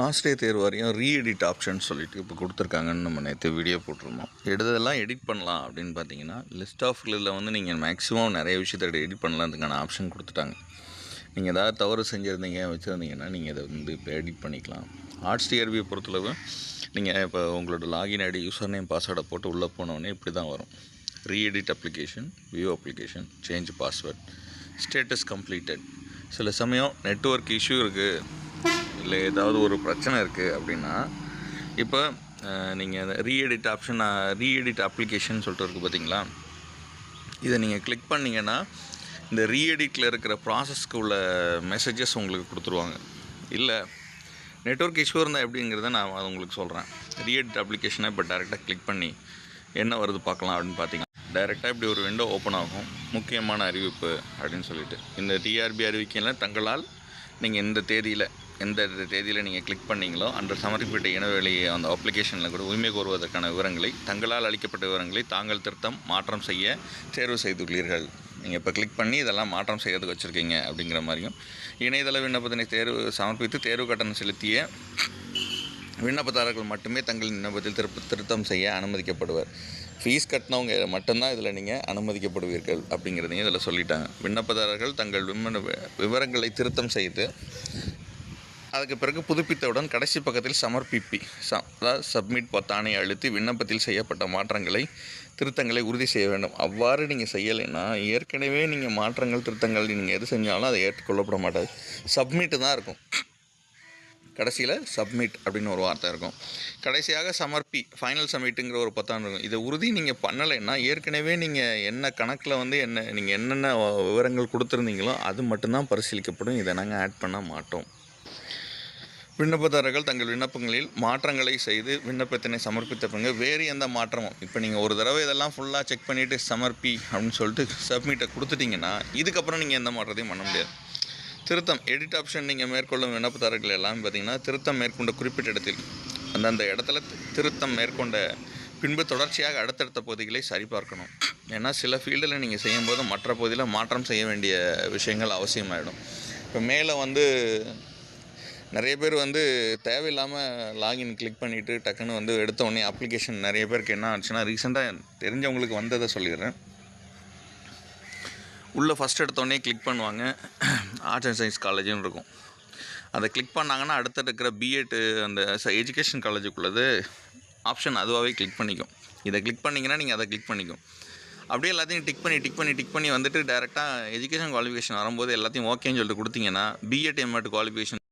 ஆசிரியர் தேர்வு வாரியம் ரீஎடிட் ஆப்ஷன் சொல்லிட்டு இப்போ கொடுத்துருக்காங்கன்னு நம்ம நேற்று வீடியோ போட்டிருந்தோம். எடுத்ததெல்லாம் எடிட் பண்ணலாம் அப்படின்னு பார்த்தீங்கன்னா, லிஸ்ட் ஆஃப் இதில் வந்து நீங்கள் மேக்ஸிமம் நிறைய விஷயத்தை எடிட் பண்ணலான்றதுக்கான ஆப்ஷன் கொடுத்துட்டாங்க. நீங்கள் ஏதாவது தவறு செஞ்சுருந்தீங்க வச்சுருந்தீங்கன்னா நீங்கள் இதை வந்து இப்போ எடிட் பண்ணிக்கலாம். ஆர்ட்ஸ் டிஆர்பியை பொறுத்தளவு நீங்கள் இப்போ உங்களோட லாகின் ஐடி யூசர் நேம் பாஸ்வேர்டை போட்டு உள்ளே போனோடனே இப்படி தான் வரும். Re-edit application, view application, change password, status completed. சில சமயம் நெட்வொர்க் இஷ்யூ இருக்குது, இல்லை ஏதாவது ஒரு பிரச்சனை இருக்குது அப்படின்னா, இப்போ நீங்கள் ரீஎடிட் ஆப்ஷன், ரீஎடிட் அப்ளிகேஷன் சொல்லிட்டு இருக்குது பார்த்தீங்களா, இதை நீங்கள் கிளிக் பண்ணிங்கன்னா இந்த ரீஎடிட்டில் இருக்கிற ப்ராசஸ்க்கு உள்ள மெசேஜஸ் உங்களுக்கு கொடுத்துருவாங்க. இல்லை நெட்வொர்க் இஷ்யூ இருந்தால் எப்படிங்கிறத நான் அது உங்களுக்கு சொல்கிறேன். ரீஎடிட் அப்ளிகேஷனை இப்போ டேரெக்டாக கிளிக் பண்ணி என்ன வருது பார்க்கலாம் அப்படின்னு பார்த்தீங்கன்னா, டைரெக்டாக இப்படி ஒரு விண்டோ ஓப்பன் ஆகும். முக்கியமான அறிவிப்பு அப்படின்னு சொல்லிட்டு, இந்த டிஆர்பி அறிவிக்கையில் தங்களால் நீங்கள் எந்த தேதியில் நீங்கள் கிளிக் பண்ணிங்களோ அன்று சமர்ப்பிட்ட இனவெளி அந்த அப்ளிகேஷனில் கூட உரிமை கோருவதற்கான விவரங்களை, தங்களால் அளிக்கப்பட்ட விவரங்களை தாங்கள் திருத்தம் மாற்றம் செய்ய தேர்வு செய்துள்ளீர்கள். நீங்கள் இப்போ கிளிக் பண்ணி இதெல்லாம் மாற்றம் செய்யறதுக்கு வச்சுருக்கீங்க அப்படிங்கிற மாதிரியும், இணையதள விண்ணப்பத்தினை சமர்ப்பித்து தேர்வு கட்டணம் செலுத்திய விண்ணப்பதாரர்கள் மட்டுமே தங்கள் விண்ணப்பத்தில் திருத்தம் செய்ய அனுமதிக்கப்படுவர். ஃபீஸ் கட்டினவங்க மட்டும்தான் இதில் நீங்கள் அனுமதிக்கப்படுவீர்கள் அப்படிங்கிறதையும் இதில் சொல்லிட்டாங்க. விண்ணப்பதாரர்கள் தங்கள் விவரங்களை திருத்தம் செய்து அதுக்கு பிறகு புதுப்பித்தவுடன் கடைசி பக்கத்தில் அதாவது சப்மிட் பொத்தானை அழுத்தி விண்ணப்பத்தில் செய்யப்பட்ட திருத்தங்களை உறுதி செய்ய வேண்டும். அவ்வாறு நீங்கள் செய்யலைன்னா ஏற்கனவே நீங்கள் மாற்றங்கள் திருத்தங்கள் நீங்கள் எது செஞ்சாலும் அதை ஏற்றுக்கொள்ளப்பட மாட்டாது. சப்மிட்டு தான் இருக்கும். கடைசியில் சப்மிட் அப்படின்னு ஒரு வார்த்தை இருக்கும். கடைசியாக ஃபைனல் சப்மிட்டுங்கிற ஒரு பொத்தான் இருக்கும். இதை உறுதி நீங்கள் பண்ணலைன்னா ஏற்கனவே நீங்கள் என்ன கணக்கில் வந்து நீங்கள் என்னென்ன விவரங்கள் கொடுத்துருந்தீங்களோ அது மட்டும்தான் பரிசீலிக்கப்படும். இதை நாங்கள் ஆட் பண்ண மாட்டோம். விண்ணப்பதாரர்கள் தங்கள் விண்ணப்பங்களில் மாற்றங்களை செய்து விண்ணப்பத்தினை சமர்ப்பித்த பிறகு வேறு எந்த மாற்றமும், இப்போ நீங்கள் ஒரு தடவை இதெல்லாம் ஃபுல்லாக செக் பண்ணிவிட்டு அப்படின்னு சொல்லிட்டு சப்மிட்டை கொடுத்துட்டிங்கன்னா இதுக்கப்புறம் நீங்கள் எந்த மாற்றத்தையும் பண்ண முடியாது. திருத்தம் எடிட் ஆப்ஷன் நீங்கள் மேற்கொள்ளும் விண்ணப்பதாரர்கள் எல்லாம் பார்த்திங்கன்னா, திருத்தம் மேற்கொண்ட குறிப்பிட்ட இடத்தில் அந்தந்த இடத்துல திருத்தம் மேற்கொண்ட பின்பு தொடர்ச்சியாக அடுத்தடுத்த பகுதிகளை சரிபார்க்கணும். ஏன்னா சில ஃபீல்டில் நீங்கள் செய்யும்போது மற்ற பகுதியில் மாற்றம் செய்ய வேண்டிய விஷயங்கள் அவசியமாகிடும். இப்போ மேலே வந்து நிறைய பேர் வந்து தேவையில்லாமல் லாகின் கிளிக் பண்ணிவிட்டு டக்குன்னு எடுத்த உடனே அப்ளிகேஷன் நிறைய பேருக்கு என்ன ஆச்சுன்னா, ரீசெண்டாக தெரிஞ்சவங்களுக்கு வந்ததை சொல்லிடுறேன். உள்ளே ஃபஸ்ட் எடுத்தோடனே கிளிக் பண்ணுவாங்க, ஆர்ட்ஸ் அண்ட் சயின்ஸ் காலேஜுன்னு இருக்கும். அதை கிளிக் பண்ணாங்கன்னா அடுத்த இருக்கிற பிஎட் அந்த எஜுகேஷன் காலேஜுக்குள்ளது ஆப்ஷன் அதுவாகவே கிளிக் பண்ணிக்கும். இதை கிளிக் பண்ணிங்கன்னா நீங்கள் அதை கிளிக் பண்ணிக்கும். அப்படியே எல்லாத்தையும் டிக் பண்ணி வந்துட்டு டேரெக்டாக எஜுகேஷன் குவாலிஃபிகேஷன் வரும்போது எல்லாத்தையும் ஓகேன்னு சொல்லிட்டு கொடுத்தீங்கன்னா பிஎட் எம்எட் குவாலிஃபிகேஷன்